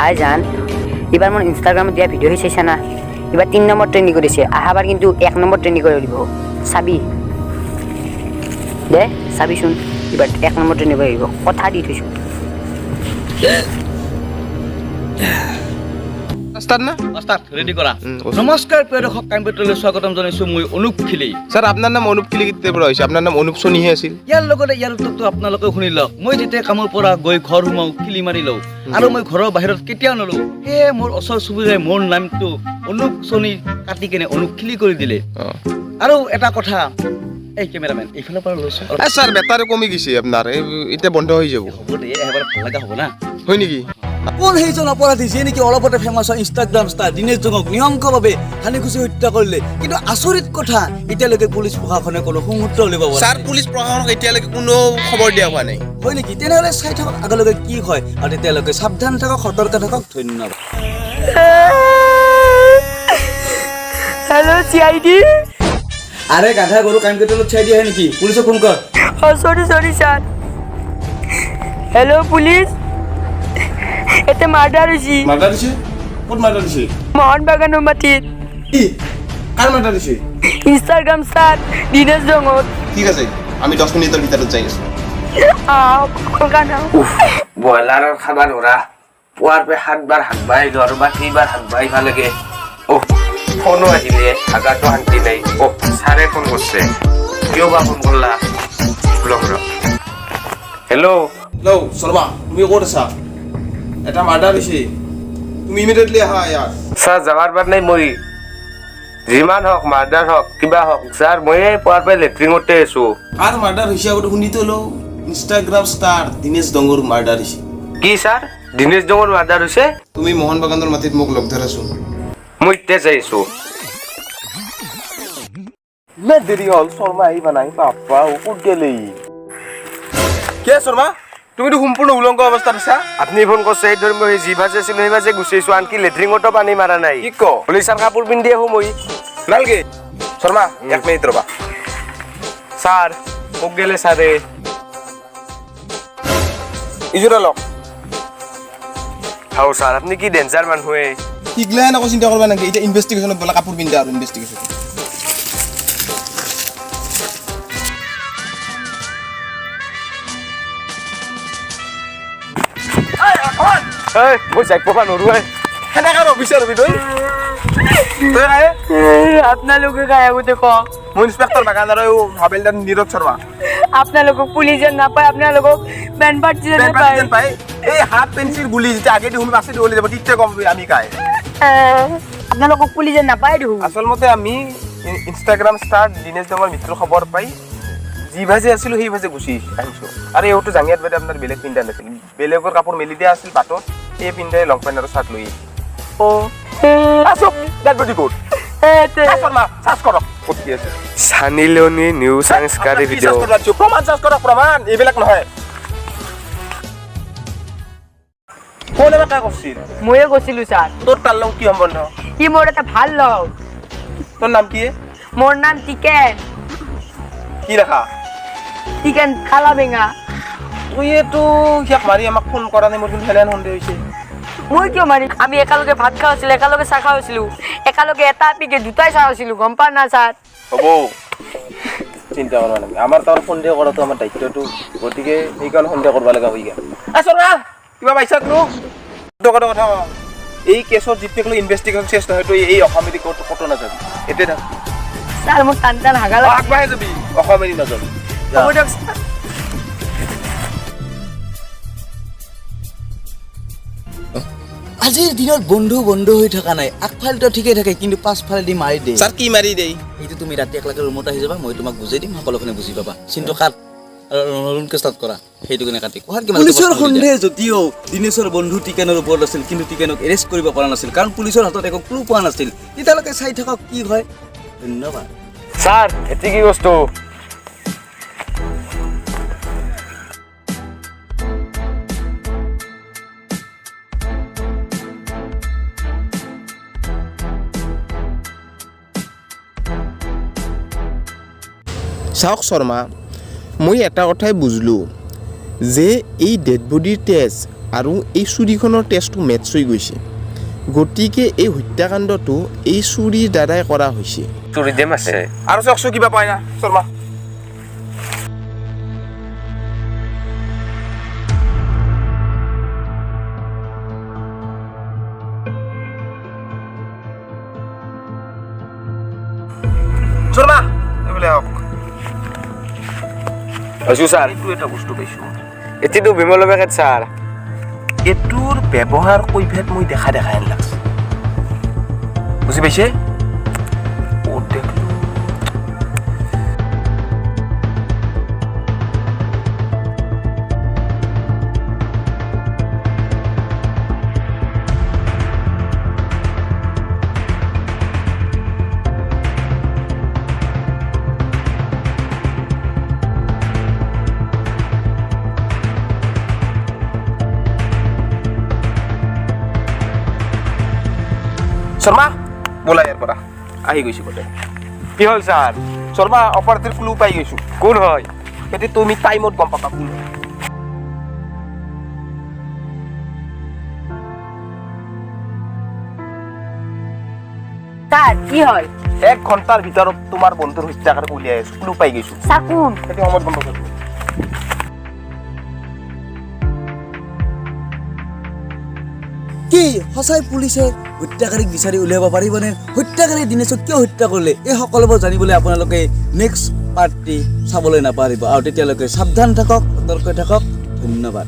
ভাইজান এবার মন ইনস্টাগ্রামে দিয়া ভিডিও হইছে না এবার 3 নম্বর ট্রেন্ডিং করেছে আহাবার কিন্তু 1 নম্বর ট্রেন্ডিং করে দিব সাবি দে সাবি শুন এবার 1 নম্বর ট্রেন্ডিং করে দিব কথা দি থইছো মাস্টার না মাস্টার রেডি করা নমস্কার প্রিয় দর্শক কামপেট্ৰলৈ স্বাগতম জনাইছো মই অনুপ খিলি স্যাৰ আপনাৰ নাম অনুপ খিলি কিতে পৰা হৈছে আপনাৰ নাম অনুপ সোনিহে আছিল ইয়াৰ লগতে ইয়াৰ উত্তৰটো আপোনালোকে শুনি লওক মই যেতিয়া কামৰ পৰা গৈ ঘৰ সোমাও খিলি মাৰি লওঁ আৰু মই ঘৰৰ বাহিৰত কেতিয়াও নলওঁ এই মোৰ ওচৰ চুবুৰীয়াই মোৰ নামটো অনুপ সোনি কাটি কেনে অনুপ খিলি কৰি দিলে আৰু এটা কথা এই কেমেৰামেন এইফালৰ পৰা লৈছো স্যাৰ বেটাৰে কমি গৈছে আপনাৰ এটা বন্ধ হৈ যাব হ'ব দে এবাৰ ভাল লাগা হ'ব না হয় নেকি কোন সেইজন অপৰাধী যিয়ে নেকি অলপতে ফেমাছ হয় ইনষ্টাগ্ৰাম ষ্টাৰ দিনেশ জঙক নিয়ংকভাৱে হানিখুচি হত্যা কৰিলে কিন্তু আচৰিত কথা এতিয়ালৈকে পুলিচ প্ৰশাসনে কোনো সুমূত্ৰ উলিয়াব পৰা নাই স্যাৰ পুলিচ প্ৰশাসনক এতিয়ালৈকে কোনো খবৰ দিয়া হোৱা নাই হয় নেকি তেনেহ'লে চাই থাকক আগলৈকে কি হয় আৰু তেতিয়ালৈকে সাৱধান থাকক সতৰ্ক থাকক ধন্যবাদ হ্যালো সিআইডি আৰে গাধা গৰু কাম কেটলত চাই দিয়া হয় নেকি পুলিচক ফোন কৰ সরি স্যার হ্যালো পুলিশ এতে মার্ডার হইছি মার্ডার দিছে কোন মার্ডার দিছে মোহন বাগানের মাটিত কি কার মার্ডার দিছে ইনস্টাগ্রাম স্টার দিনেশ জঙত ঠিক আছে আমি 10 মিনিটের ভিতরে যাই আছি কলকাতা ব্ৰইলাৰৰ খাবাৰ ওৰা পুৱাৰ পে 7 বাৰ হাত বাইলো আৰু বাকি বার হাত বাই ভাল লাগে ও ফোনো আহিলে আগাটো শান্তি নাই ও সারে ফোন করছে কিয় বা ফোন করলা ব্লগৰ হেল্ল' হেল্ল' শৰ্মা তুমি ক'ত আছা এটা মাৰ্ডাৰ হৈছে তুমি ইমিডিয়েটলি আহা ইয়াৰ স্যাৰ যাবাৰ বাদ নাই মই যিমান হওক মাৰ্ডাৰ হওক কিবা হওক স্যাৰ মই পুৱাৰ পে লেট্ৰিঙতে আছো আৰ মাৰ্ডাৰ হৈছে আগতে শুনিতো লো ইনষ্টাগ্ৰাম ষ্টাৰ দিনেশ দংগৰ মাৰ্ডাৰ হৈছে কি স্যাৰ দিনেশ জঙৰ মাৰ্ডাৰ হৈছে তুমি মোহন বাগানৰ মাটিত মোক লগ ধৰাছো মই তে যাইছো মে দেৰি হ'ল শৰ্মা আহিবা নাই বাপ্পা ক'ত গেলি কে শৰ্মা তুমি তো সম্পূৰ্ণ উলংঘ অৱস্থাত আছা আপনি ফোন কৰছে এই ধৰ্ম যি ভাজে ছিল সেই ভাজে গুছিয়েছো আনকি লেট্ৰিঙতো পানী মাৰা নাই কি ক পুলিচৰ কাপোৰ পিন্ধি আহো মই নালগে শৰ্মা 1 মিনিট ৰবা স্যাৰ মোক গেলে সাৰে ইজোৰা লক হাও স্যাৰ আপনি কি ডেঞ্জাৰ মান হয়ে ইগলা না চিন্তা কৰবা নাকি এটা ইনভেষ্টিগেশ্যনত বলা কাপোৰ পিন্ধা আৰু ইনভেষ্টিগেশ্যন এই মই যাই পবা নৰুৱাই সেনেকা অফিচাৰ হবি তই তই কাহে আপনালোকে গায়ে আগতে কম মই ইন্সপেক্টৰ বাগানৰ হাবেলদাৰ নীৰজ শৰ্মা আপনালোকক পুলিশে নাপায় আপনালোকক ব্যান্ড পার্টি পাই এই হাত পেন্সিল গুলি যেটা আগে দি হুমি পাছে দি ওলি যাব তিতে কম আমি কাই আপনালোকক পুলিশে নাপায় দেখো আসল মতে আমি ইনষ্টাগ্ৰাম ষ্টাৰ দিনেশ দঙৰ মৃত্যুৰ খবৰ পাই যি ভাজে আছিল সেই ভাজে গুছি আহিছো আৰু এইটো জাঙিয়াত বাদে আপোনাৰ বেলেগ পিন্ধা নাছিল বেলেগৰ কাপোৰ মেলি দিয়া আছিল বাটত এই পিন্ধাই লং পেণ্ট আৰু চাৰ্ট লৈ ও আসো that body good Sharma search কৰক ক'ত কি আছে সানি লিওনি নিউ সংস্কাৰী ভিডিঅ' প্ৰমাণ সাৰ্চ কৰক প্ৰমাণ এইবিলাক নহয় কোনে বা কৰিছিল ময়ে গৈছিলো স্যাৰ তোৰ তাৰ লগত কি সম্বন্ধ কি মোৰ এটা ভাল লগ তোৰ নাম কি মোর নাম টিকেন কি লেখা টিকেন খালা বেঙা তুই এইটো সিয়াক মাৰি আমাক ফোন কৰা নাই মোৰ কিন্তু হেলেন সন্দেহ হৈছে মই কিয় মাৰি আমি একেলগে ভাত খাওয়া ছিল একেলগে চাহ খাওয়া ছিল একেলগে এটা পিকে দুটাই চাহ ছিল গম পা না স্যার হ'ব চিন্তা কৰবা নালাগে আমাৰ তাৰ সন্দেহ কৰাটো আমাৰ দায়িত্বটো গতিকে এইকাৰণে সন্দেহ কৰবা লগা হৈ গ'ল আছৰা কিবা পাইছা তো কথা এই কেছৰ যিটো ইনভেষ্টিগেশ্যন চেষ্ট নহয় তো এই অসামৰিক ক'ত নাযাবি এতিয়া থাক স্যাৰ মোৰ টান টান হাগাল আগবাঢ়ি যাবি অসামৰিক নাযাবি হ'ব দিয়ক স্যাৰ আজিৰ দিনত বন্ধু বন্ধু হৈ থকা নাই আগফালেতো ঠিকেই থাকে কিন্তু পাছফালেদি মাৰি দিয়ে ছাৰ কি মাৰি দেই এইটো তুমি ৰাতি একলাগে ৰুমত আহি যাবা মই তোমাক বুজাই দিম সকলোখিনি বুজি পাবা চিন্তু কাট নতুনকৈ ষ্টাৰ্ট কৰা সেইটো কাৰণে কাটি পুলিচৰ সন্দেহ যদিও দিনেশৰ বন্ধু টিকেনৰ ওপৰত আছিল কিন্তু টিকেনক এৰেষ্ট কৰিব পৰা নাছিল কাৰণ পুলিচৰ হাতত একো ক্লু পোৱা নাছিল তেতিয়ালৈকে চাই থাকক কি হয় ধন্যবাদ স্যাৰ এটি কি বস্তু চাওক শৰ্মা মই এটা কথাই বুজিলোঁ যে এই ডেড বডিৰ তেজ আৰু এই চুৰিখনৰ তেজটো মেটচ হৈ গৈছে গতিকে এই হত্যাকাণ্ডটো এই চুৰিৰ দ্বাৰাই কৰা হৈছে চুৰি দেম আছে আৰু চাওকচোন কিবা পায় না শৰ্মা শৰ্মা এইবোলে হওক আছো স্যাৰ এইটো এটা বস্তু পাইছোঁ এতিটো বিমল বেকেট স্যাৰ এইটোৰ ব্যৱহাৰ কৈফিয়ত মই দেখা হেন লাগছে বুজি পাইছে অ দেখলো শৰ্মা ব'লা ইয়াৰ পৰা আহি গৈছো বোলে কি হল স্যাৰ শৰ্মা অপৰাধীৰ ক্লু পাই গৈছো কোন হয় সেইটো তুমি টাইমত গম পাবা কোন হয়। স্যার কি হয় 1 ঘণ্টাৰ ভিতৰত তোমাৰ বন্ধুৰ হত্যাকাৰীক উলিয়াই আছো ক্লু পাই গৈছো স্যাৰ কোন সেইটো সময়ত গম পাবা কি সঁচাই পুলিচে হত্যাকাৰীক বিচাৰি উলিয়াব পাৰিবনে হত্যাকাৰী দিনেশক কিয় হত্যা কৰিলে এই সকলোবোৰ জানিবলৈ আপোনালোকে নেক্সট পাৰ্টটি চাবলৈ নাপাহৰিব আৰু তেতিয়ালৈকে সাৱধান থাকক সতৰ্ক থাকক ধন্যবাদ